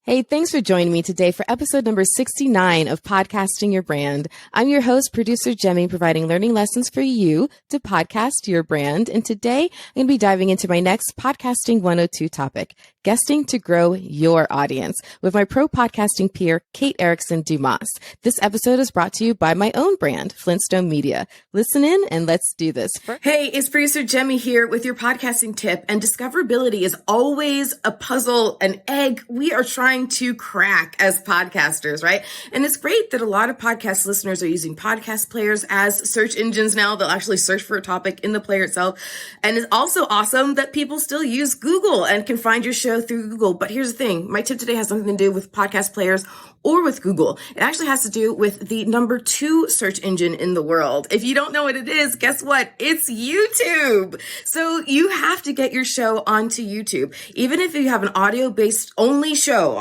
Hey, thanks for joining me today for episode number 69 of Podcasting Your Brand. I'm your host, producer Jemmy, providing learning lessons for you to podcast your brand. And today I'm going to be diving into my next Podcasting 102 topic, guesting to grow your audience, with my pro podcasting peer, Kate Erickson Dumas. This episode is brought to you by my own brand, Flintstone Media. Listen in and let's do this. Hey, it's producer Jemmy here with your podcasting tip. And discoverability is always a puzzle, an egg we are trying to crack as podcasters, right? And it's great that a lot of podcast listeners are using podcast players as search engines now. They'll actually search for a topic in the player itself. And it's also awesome that people still use Google and can find your show through Google. But here's the thing. My tip today has something to do with podcast players or with Google. It actually has to do with the number 2 search engine in the world. If you don't know what it is, guess what? It's YouTube. So you have to get your show onto YouTube. Even if you have an audio-based only show,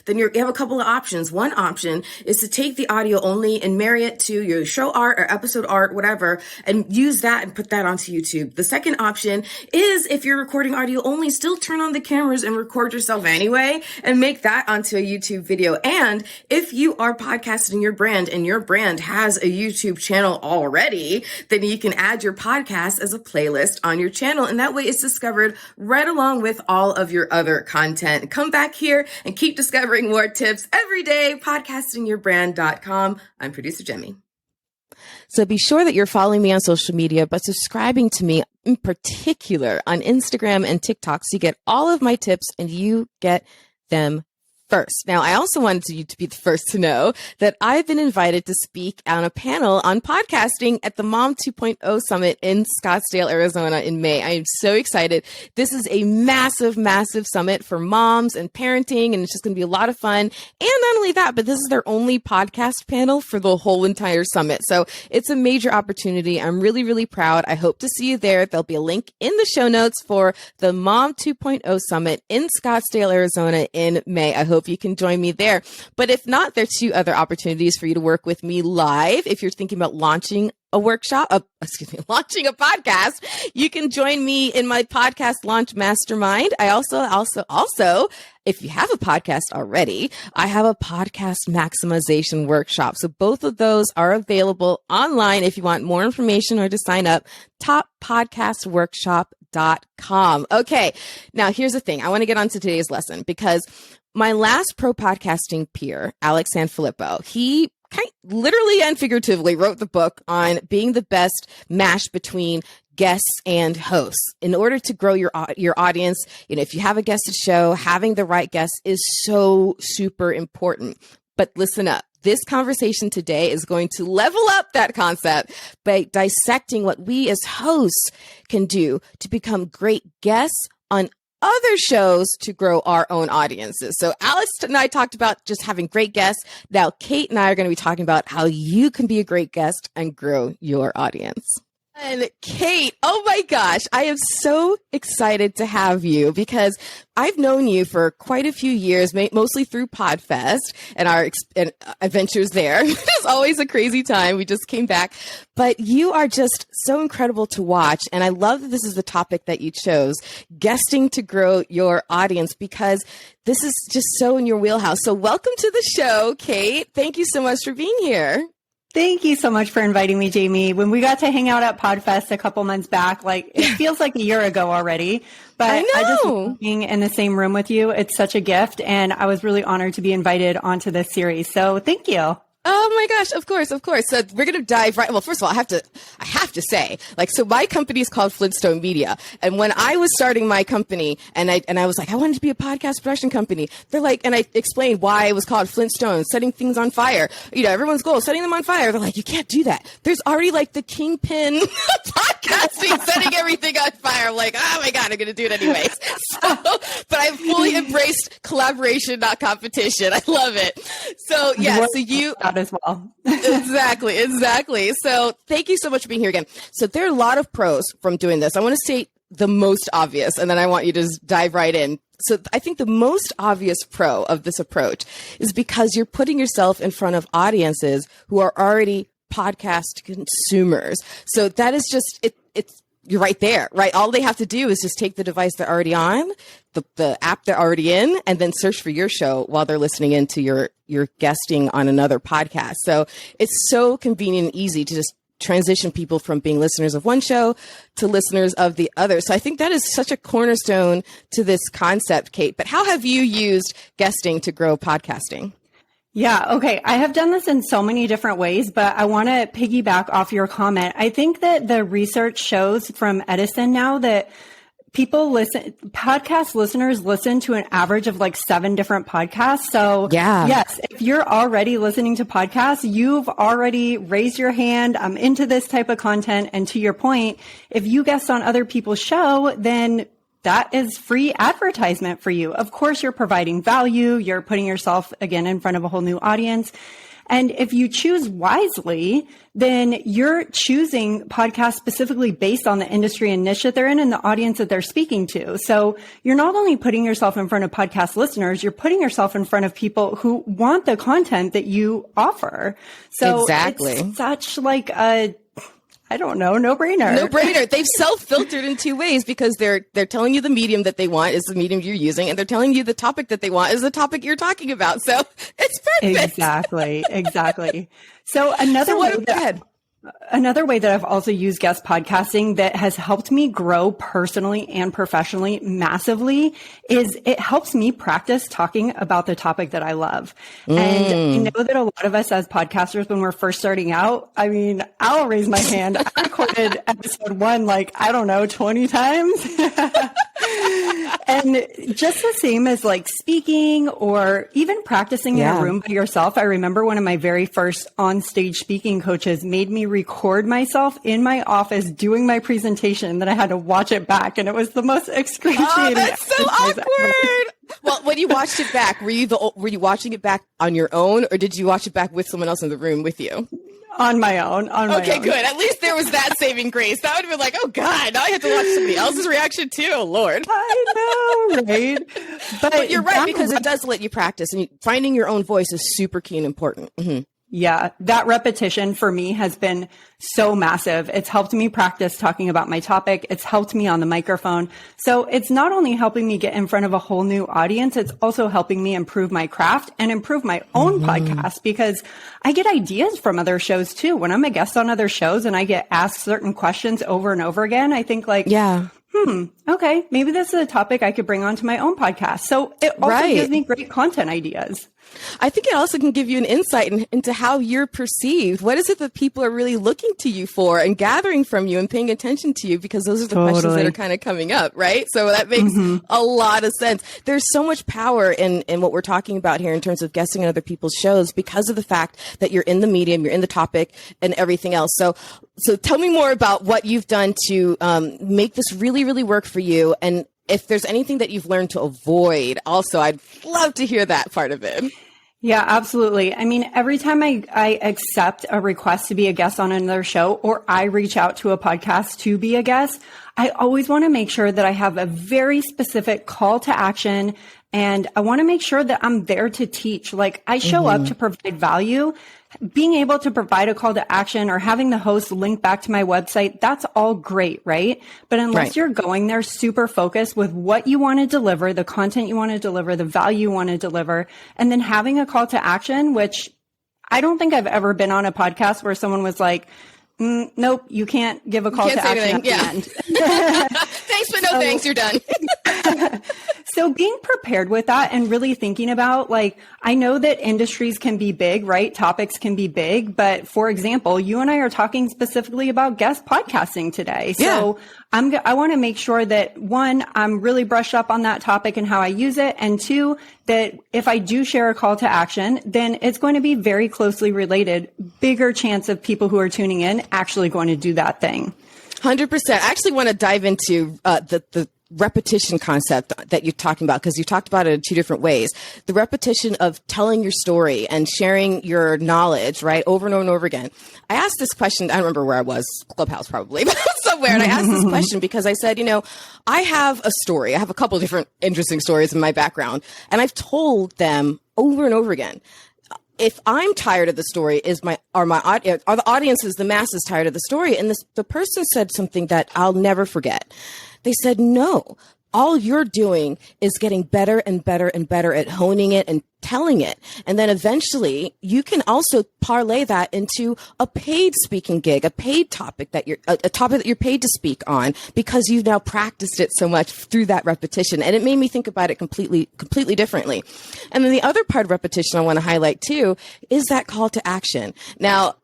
then you have a couple of options. One option is to take the audio only and marry it to your show art or episode art, whatever, and use that and put that onto YouTube. The second option is, if you're recording audio only, still turn on the cameras and record yourself anyway and make that onto a YouTube video. And if you are podcasting your brand and your brand has a YouTube channel already, then you can add your podcast as a playlist on your channel. And that way it's discovered right along with all of your other content. Come back here and keep discovering more tips every day. Podcastingyourbrand.com. I'm producer Jemmy. So be sure that you're following me on social media, but subscribing to me in particular on Instagram and TikTok so you get all of my tips and you get them first. Now, I also wanted you to be the first to know that I've been invited to speak on a panel on podcasting at the Mom 2.0 Summit in Scottsdale, Arizona in May. I am so excited. This is a massive, massive summit for moms and parenting, and it's just going to be a lot of fun. And not only that, but this is their only podcast panel for the whole entire summit. So it's a major opportunity. I'm really, really proud. I hope to see you there. There'll be a link in the show notes for the Mom 2.0 Summit in Scottsdale, Arizona in May. I hope you can join me there. But if not, there's 2 other opportunities for you to work with me live. If you're thinking about launching a launching a podcast, you can join me in my podcast launch mastermind. I also, if you have a podcast already, I have a podcast maximization workshop. So both of those are available online if you want more information or to sign up. toppodcastworkshop.com. Okay. Now here's the thing. I want to get on to today's lesson because my last pro podcasting peer, Alex Sanfilippo, he literally and figuratively wrote the book on being the best match between guests and hosts. In order to grow your audience, if you have a guested show, having the right guests is so super important. But listen up. This conversation today is going to level up that concept by dissecting what we as hosts can do to become great guests on other shows to grow our own audiences. So Alex and I talked about just having great guests. Now, Kate and I are going to be talking about how you can be a great guest and grow your audience. And Kate, oh my gosh, I am so excited to have you because I've known you for quite a few years, mostly through PodFest and our adventures there. It's always a crazy time. We just came back, but you are just so incredible to watch. And I love that this is the topic that you chose, guesting to grow your audience, because this is just so in your wheelhouse. So welcome to the show, Kate. Thank you so much for being here. Thank you so much for inviting me, Jamie. When we got to hang out at PodFest a couple months back, it feels like a year ago already, but I just love being in the same room with you. It's such a gift. And I was really honored to be invited onto this series. So thank you. Oh my gosh, of course. So we're going to dive right. Well, first of all, I have to say, so my company is called Flintstone Media. And when I was starting my company and I was like, I wanted to be a podcast production company, they're like, and I explained why it was called Flintstone, setting things on fire. Everyone's goal, setting them on fire. They're like, you can't do that. There's already the kingpin podcasting, setting everything on fire. I'm like, oh my God, I'm going to do it anyways. But I've fully embraced collaboration, not competition. I love it. So yeah, so you as well. Exactly. So thank you so much for being here again. So there are a lot of pros from doing this. I want to state the most obvious, and then I want you to just dive right in. So I think the most obvious pro of this approach is because you're putting yourself in front of audiences who are already podcast consumers. So that is just, it's you're right there, right? All they have to do is just take the device they're already on, the app they're already in, and then search for your show while they're listening into your guesting on another podcast. So it's so convenient and easy to just transition people from being listeners of one show to listeners of the other. So I think that is such a cornerstone to this concept, Kate. But how have you used guesting to grow podcasting? Yeah. Okay. I have done this in so many different ways, but I want to piggyback off your comment. I think that the research shows from Edison now that podcast listeners listen to an average of like 7 different podcasts. So yes, if you're already listening to podcasts, you've already raised your hand. I'm into this type of content. And to your point, if you guest on other people's show, then that is free advertisement for you. Of course, you're providing value. You're putting yourself again in front of a whole new audience. And if you choose wisely, then you're choosing podcasts specifically based on the industry and niche that they're in and the audience that they're speaking to. So you're not only putting yourself in front of podcast listeners, you're putting yourself in front of people who want the content that you offer. So exactly. It's such like a, I don't know, no-brainer. No-brainer. They've self-filtered in 2 ways because they're telling you the medium that they want is the medium you're using, and they're telling you the topic that they want is the topic you're talking about. So it's perfect. Exactly. So another way that I've also used guest podcasting that has helped me grow personally and professionally massively is it helps me practice talking about the topic that I love. And I know that a lot of us as podcasters, when we're first starting out, I mean, I'll raise my hand. I recorded episode 1, 20 times. And just the same as like speaking or even practicing in a room by yourself. I remember one of my very first on-stage speaking coaches made me record myself in my office doing my presentation, and then I had to watch it back, and it was the most excruciating. Oh, that's so awkward. Well, when you watched it back, were you watching it back on your own, or did you watch it back with someone else in the room with you? On my own. Okay, good. At least there was that saving grace. That would have been like, oh God, now I have to watch somebody else's reaction too. Oh, Lord. I know, right? But you're right, because it does let you practice, and finding your own voice is super key and important. Mm-hmm. Yeah, that repetition for me has been so massive. It's helped me practice talking about my topic. It's helped me on the microphone. So it's not only helping me get in front of a whole new audience, it's also helping me improve my craft and improve my own podcast, because I get ideas from other shows too. When I'm a guest on other shows and I get asked certain questions over and over again, I think like, okay, maybe this is a topic I could bring onto my own podcast. So it also gives me great content ideas. I think it also can give you an insight into how you're perceived. What is it that people are really looking to you for and gathering from you and paying attention to you? Because those are the questions that are kind of coming up, right? So that makes a lot of sense. There's so much power in what we're talking about here in terms of guessing on other people's shows because of the fact that you're in the medium, you're in the topic, and everything else. So tell me more about what you've done to make this really, really work for you. And if there's anything that you've learned to avoid, also, I'd love to hear that part of it. Yeah, absolutely. I mean, every time I accept a request to be a guest on another show, or I reach out to a podcast to be a guest, I always want to make sure that I have a very specific call to action. And I want to make sure that I'm there to teach. Like, I show up to provide value. Being able to provide a call to action or having the host link back to my website, that's all great, right? But unless you're going there super focused with what you want to deliver, the content you want to deliver, the value you want to deliver, and then having a call to action, which I don't think I've ever been on a podcast where someone was like, nope, you can't give a call to action at the end. Thanks, but no thanks, you're done. So being prepared with that and really thinking about, like, I know that industries can be big, right? Topics can be big. But for example, you and I are talking specifically about guest podcasting today. So I want to make sure that, one, I'm really brushed up on that topic and how I use it. And two, that if I do share a call to action, then it's going to be very closely related, bigger chance of people who are tuning in actually going to do that thing. 100%. I actually want to dive into the repetition concept that you're talking about, because you talked about it in 2 different ways. The repetition of telling your story and sharing your knowledge, right, over and over and over again. I asked this question, I don't remember where I was, Clubhouse probably, but somewhere, and I asked this question because I said, I have a story. I have a couple of different interesting stories in my background, and I've told them over and over again. if I'm tired of the story, are the audiences, the masses tired of the story? And the person said something that I'll never forget. They said, no, all you're doing is getting better and better and better at honing it and telling it. And then eventually you can also parlay that into a paid speaking gig, a paid topic a topic that you're paid to speak on, because you've now practiced it so much through that repetition. And it made me think about it completely differently. And then the other part of repetition I want to highlight too is that call to action. Now,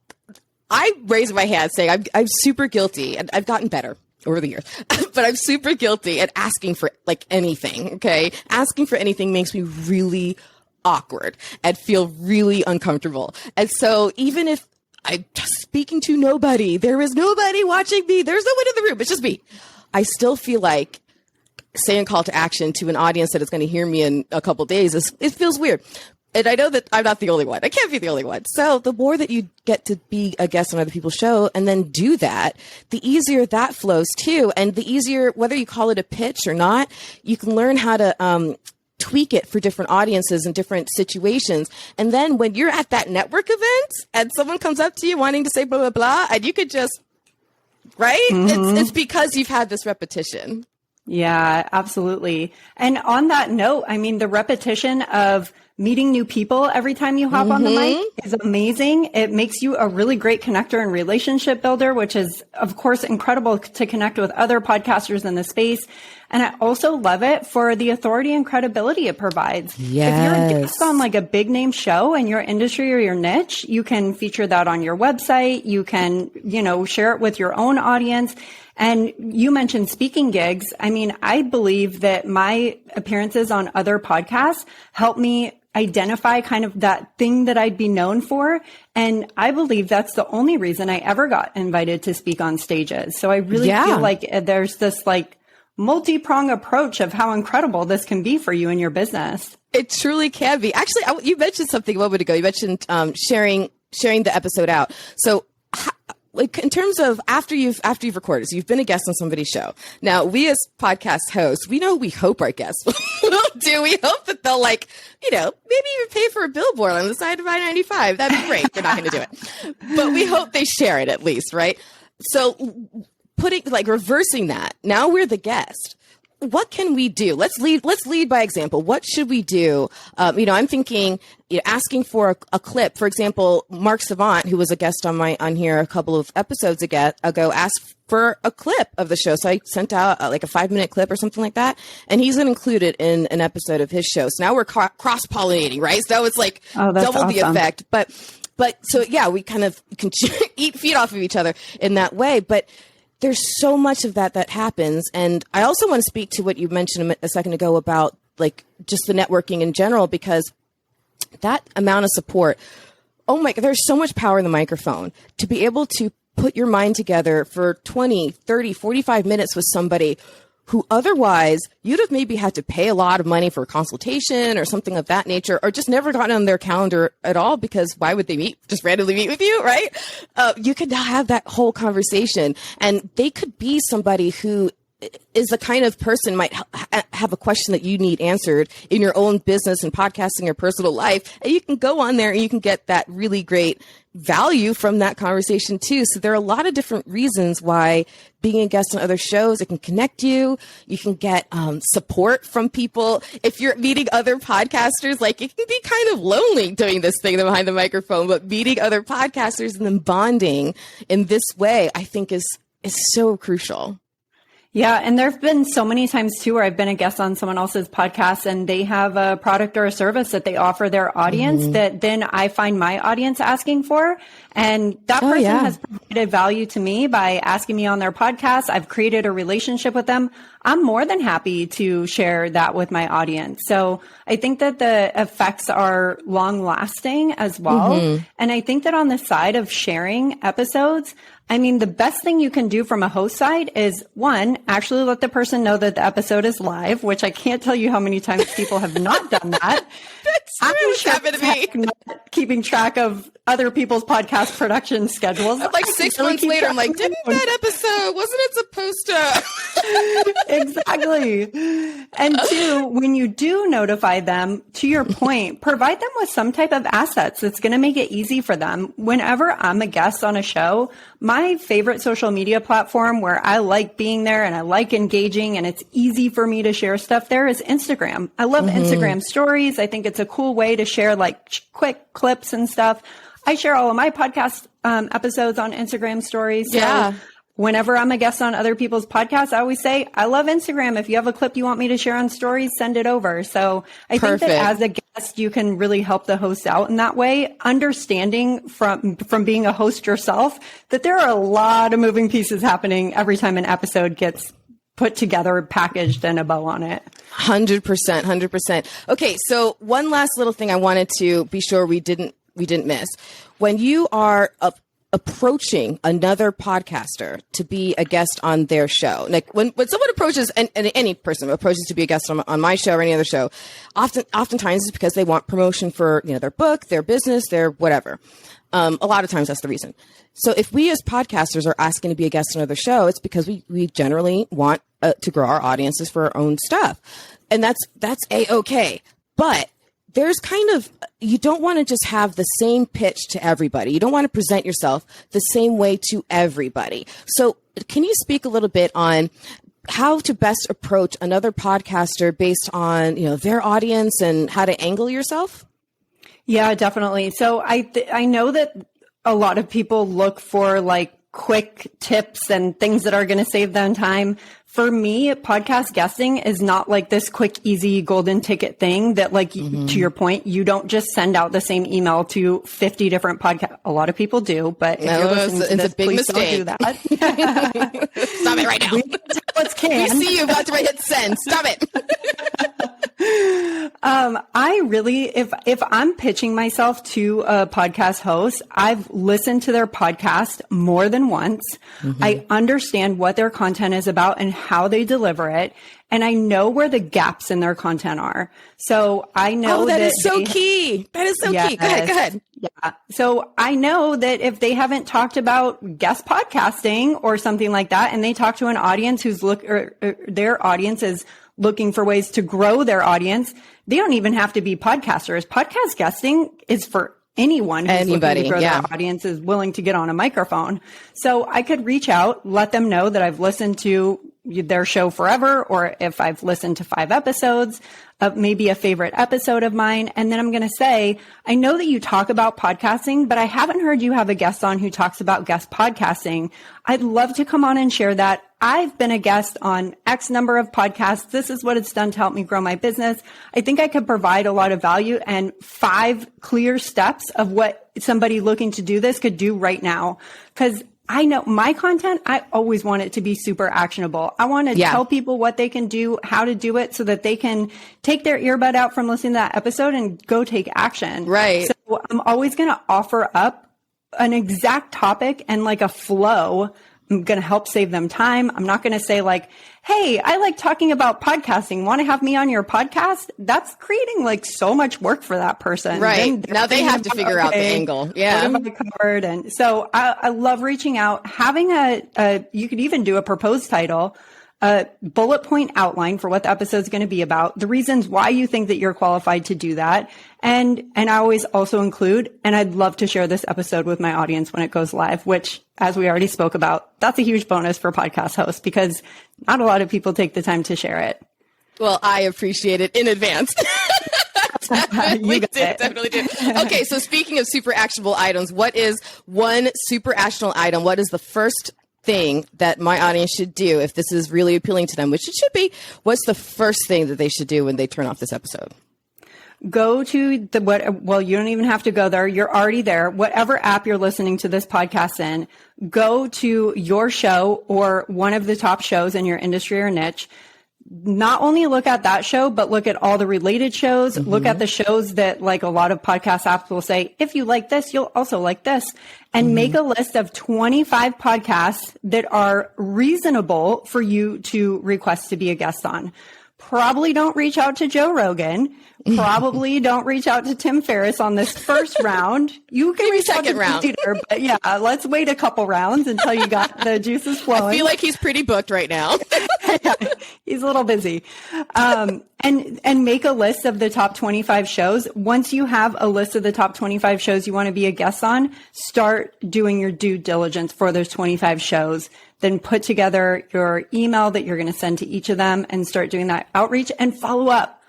I raise my hand saying I'm super guilty, and I've gotten better over the years, but I'm super guilty at asking for like anything. Okay. Asking for anything makes me really awkward and feel really uncomfortable. And so even if I'm just speaking to nobody, there is nobody watching me, there's no one in the room, it's just me, I still feel like saying call to action to an audience that is going to hear me in a couple days it feels weird. And I know that I'm not the only one. I can't be the only one. So the more that you get to be a guest on other people's show and then do that, the easier that flows too. And the easier, whether you call it a pitch or not, you can learn how to tweak it for different audiences and different situations. And then when you're at that network event and someone comes up to you wanting to say blah, blah, blah, and you could just, right? Mm-hmm. It's because you've had this repetition. Yeah, absolutely. And on that note, I mean, the repetition of meeting new people every time you hop on the mic is amazing. It makes you a really great connector and relationship builder, which is, of course, incredible to connect with other podcasters in the space. And I also love it for the authority and credibility it provides. Yes. If you're a guest on like a big name show in your industry or your niche, you can feature that on your website. You can, share it with your own audience. And you mentioned speaking gigs. I mean, I believe that my appearances on other podcasts help me identify kind of that thing that I'd be known for. And I believe that's the only reason I ever got invited to speak on stages. So I really feel like there's this like multi-prong approach of how incredible this can be for you and your business. It truly can be. Actually, you mentioned something a moment ago. You mentioned sharing the episode out. So like in terms of after you've recorded, so you've been a guest on somebody's show. Now, we as podcast hosts, we know we hope our guests will do. We hope that they'll maybe even pay for a billboard on the side of I-95. That'd be great. They're not going to do it. But we hope they share it at least, right? So reversing that. Now we're the guest. What can we do? Let's lead by example. What should we do? I'm thinking, asking for a clip. For example, Mark Savant, who was a guest on here a couple of episodes ago, asked for a clip of the show. So I sent out a 5-minute clip or something like that. And he's going to include it in an episode of his show. So now we're cross-pollinating, right? So it's like double the effect. But so yeah, we kind of can feed off of each other in that way. But there's so much of that happens. And I also want to speak to what you mentioned a second ago about like just the networking in general, because that amount of support, oh my God, there's so much power in the microphone to be able to put your mind together for 20, 30, 45 minutes with somebody who otherwise you'd have maybe had to pay a lot of money for a consultation or something of that nature, or just never gotten on their calendar at all, because why would they just randomly meet with you, right? You could now have that whole conversation, and they could be somebody who is the kind of person might have a question that you need answered in your own business and podcasting or personal life. And you can go on there and you can get that really great value from that conversation too. So there are a lot of different reasons why being a guest on other shows, it can connect you. You can get support from people. If you're meeting other podcasters, like it can be kind of lonely doing this thing behind the microphone, but meeting other podcasters and then bonding in this way, I think is so crucial. Yeah. And there've been so many times too, where I've been a guest on someone else's podcast and they have a product or a service that they offer their audience that then I find my audience asking for. And that person has provided value to me by asking me on their podcast. I've created a relationship with them. I'm more than happy to share that with my audience. So I think that the effects are long lasting as well. And I think that on the side of sharing episodes, I mean, the best thing you can do from a host side is, one, actually let the person know that the episode is live, which I can't tell you how many times people have not done that. That's true. It's happened to me. Not keeping track of other people's podcast production schedules. Like 6 months later, I'm like, didn't that episode, wasn't it supposed to? Exactly. And two, when you do notify them, to your point, provide them with some type of assets that's going to make it easy for them. Whenever I'm a guest on a show, my favorite social media platform where I like being there and I like engaging and it's easy for me to share stuff there is Instagram. I love Instagram stories. I think it's a cool way to share like quick clips and stuff. I share all of my podcast episodes on Instagram stories. So whenever I'm a guest on other people's podcasts, I always say, I love Instagram. If you have a clip you want me to share on stories, send it over. So I think that as a guest, you can really help the host out in that way, understanding from being a host yourself that there are a lot of moving pieces happening every time an episode gets put together, packaged, and a bow on it. 100%. Okay. So one last little thing I wanted to be sure we didn't miss. When you are approaching another podcaster to be a guest on their show, like when someone approaches, and any person approaches to be a guest on my show or any other show, oftentimes it's because they want promotion for, their book, their business, their whatever. A lot of times that's the reason. So if we as podcasters are asking to be a guest on another show, it's because we generally want to grow our audiences for our own stuff. And that's A-okay. But there's you don't want to just have the same pitch to everybody. You don't want to present yourself the same way to everybody. So can you speak a little bit on how to best approach another podcaster based on, their audience and how to angle yourself? Yeah, definitely. So I know that a lot of people look for like quick tips and things that are going to save them time. For me, podcast guesting is not like this quick, easy golden ticket thing that to your point, you don't just send out the same email to 50 different podcasts. A lot of people do, but if you're listening to this, please don't do that. Stop it right now. We see you about to hit send. Stop it. I really, if I'm pitching myself to a podcast host, I've listened to their podcast more than once. I understand what their content is about and how they deliver it. And I know where the gaps in their content are. So I know that is so key. That is so key. Go ahead. Yeah. So I know that if they haven't talked about guest podcasting or something like that, and they talk to an audience who's their audience is looking for ways to grow their audience, they don't even have to be podcasters. Podcast guesting is for anyone who's looking to grow their audience, is willing to get on a microphone. So I could reach out, let them know that I've listened to their show forever, or if I've listened to 5 episodes of maybe a favorite episode of mine. And then I'm going to say, I know that you talk about podcasting, but I haven't heard you have a guest on who talks about guest podcasting. I'd love to come on and share that. I've been a guest on X number of podcasts. This is what it's done to help me grow my business. I think I could provide a lot of value and 5 clear steps of what somebody looking to do this could do right now. Because I know my content, I always want it to be super actionable. I want to tell people what they can do, how to do it, so that they can take their earbud out from listening to that episode and go take action. Right. So I'm always going to offer up an exact topic and like a flow. I'm going to help save them time. I'm not going to say like, hey, I like talking about podcasting. Want to have me on your podcast? That's creating like so much work for that person. Right. Now they have to figure out the angle. Yeah. What have I covered? And so I love reaching out, having you could even do a proposed title, a bullet point outline for what the episode's going to be about, the reasons why you think that you're qualified to do that. And I always also include, and I'd love to share this episode with my audience when it goes live, which, as we already spoke about, that's a huge bonus for podcast hosts because not a lot of people take the time to share it. Well, I appreciate it in advance. Definitely do. Okay, so speaking of super actionable items, what is one super actionable item? What is the first thing that my audience should do if this is really appealing to them, which it should be? What's the first thing that they should do when they turn off this episode? Go to well, you don't even have to go there. You're already there. Whatever app you're listening to this podcast in, go to your show or one of the top shows in your industry or niche. Not only look at that show, but look at all the related shows. Look at the shows that like a lot of podcast apps will say, if you like this, you'll also like this. And make a list of 25 podcasts that are reasonable for you to request to be a guest on. Probably don't reach out to Joe Rogan. Probably don't reach out to Tim Ferriss on this first round. You can reach out to round. Peter, but yeah, let's wait a couple rounds until you got the juices flowing. I feel like he's pretty booked right now. Yeah, he's a little busy. And make a list of the top 25 shows. Once you have a list of the top 25 shows you want to be a guest on, start doing your due diligence for those 25 shows. Then put together your email that you're going to send to each of them and start doing that outreach and follow up.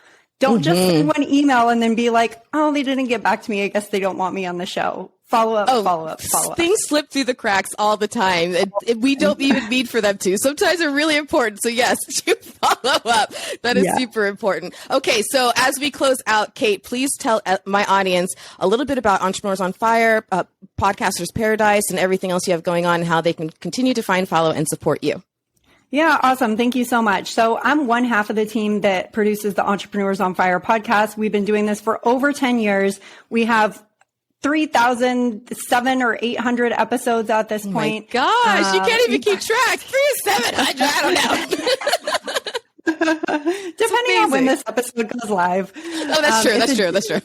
Don't just send one email and then be like, oh, they didn't get back to me. I guess they don't want me on the show. Follow up, follow up. Things slip through the cracks all the time. We don't even need for them to. Sometimes they're really important. So yes, you follow up. That is super important. Okay, so as we close out, Kate, please tell my audience a little bit about Entrepreneurs on Fire, Podcasters Paradise, and everything else you have going on, and how they can continue to find, follow, and support you. Yeah, awesome. Thank you so much. So I'm one half of the team that produces the Entrepreneurs on Fire podcast. We've been doing this for over 10 years. We have 3,700 or 800 episodes at this point. Oh my gosh, you can't even keep track. 3,700, I don't know. Depending on when this episode goes live. Oh, that's true. That's true.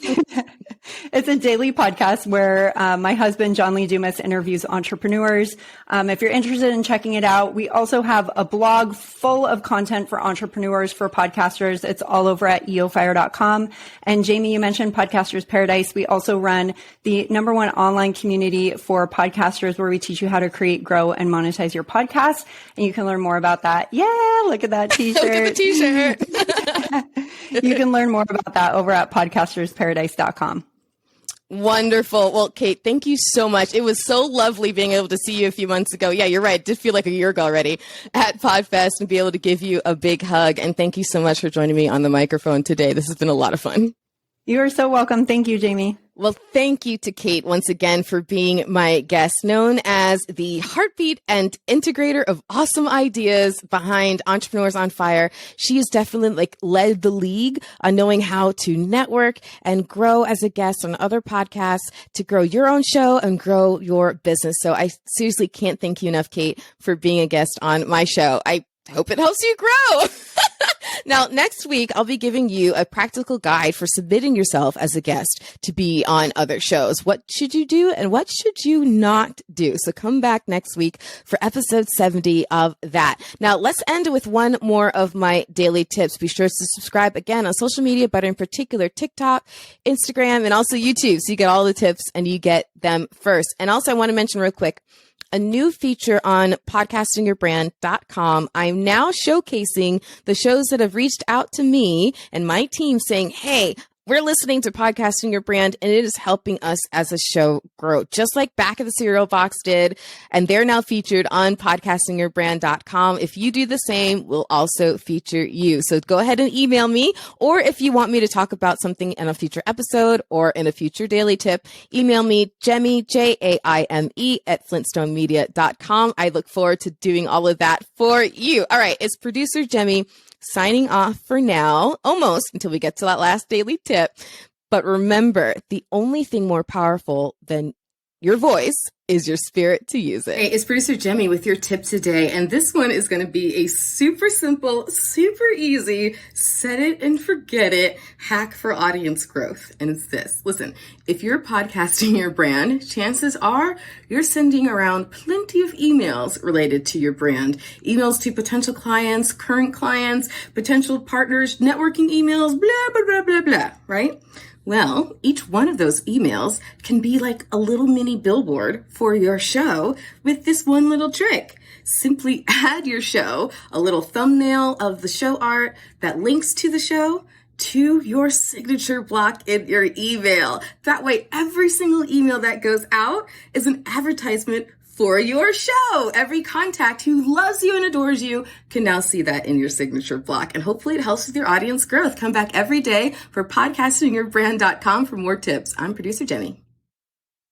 It's a daily podcast where my husband, John Lee Dumas, interviews entrepreneurs. If you're interested in checking it out, we also have a blog full of content for entrepreneurs, for podcasters. It's all over at eofire.com. And Jamie, you mentioned Podcasters Paradise. We also run the #1 online community for podcasters where we teach you how to create, grow, and monetize your podcast. And you can learn more about that. Yeah, look at that t-shirt. Look at the t-shirt. You can learn more about that over at podcastersparadise.com. Wonderful. Well, Kate, thank you so much. It was so lovely being able to see you a few months ago. Yeah, you're right. It did feel like a year ago already at PodFest, and be able to give you a big hug. And thank you so much for joining me on the microphone today. This has been a lot of fun. You are so welcome. Thank you, Jamie. Well, thank you to Kate once again for being my guest, known as the heartbeat and integrator of awesome ideas behind Entrepreneurs on Fire. She has definitely led the league on knowing how to network and grow as a guest on other podcasts to grow your own show and grow your business. So I seriously can't thank you enough, Kate, for being a guest on my show. I hope it helps you grow. Now, next week, I'll be giving you a practical guide for submitting yourself as a guest to be on other shows. What should you do and what should you not do? So come back next week for episode 70 of that. Now, let's end with one more of my daily tips. Be sure to subscribe again on social media, but in particular, TikTok, Instagram, and also YouTube. So you get all the tips and you get them first. And also, I want to mention real quick, a new feature on podcastingyourbrand.com. I'm now showcasing the shows that have reached out to me and my team saying, hey, we're listening to Podcasting Your Brand, and it is helping us as a show grow, just like Back of the Cereal Box did. And they're now featured on podcastingyourbrand.com. If you do the same, we'll also feature you. So go ahead and email me, or if you want me to talk about something in a future episode or in a future daily tip, email me, Jemme, Jaime, at flintstonemedia.com. I look forward to doing all of that for you. All right. It's producer Jemme signing off for now, almost until we get to that last daily tip. But remember, the only thing more powerful than your voice is your spirit to use it. Hey, it's producer Jemme with your tip today. And this one is going to be a super simple, super easy, set it and forget it hack for audience growth. And it's this. Listen, if you're podcasting your brand, chances are you're sending around plenty of emails related to your brand. Emails to potential clients, current clients, potential partners, networking emails, blah, blah, blah, blah, blah, right? Well, each one of those emails can be like a little mini billboard for your show with this one little trick. Simply add your show, a little thumbnail of the show art that links to the show, to your signature block in your email. That way, every single email that goes out is an advertisement for your show. Every contact who loves you and adores you can now see that in your signature block. And hopefully it helps with your audience growth. Come back every day for podcastingyourbrand.com for more tips. I'm producer Jemme.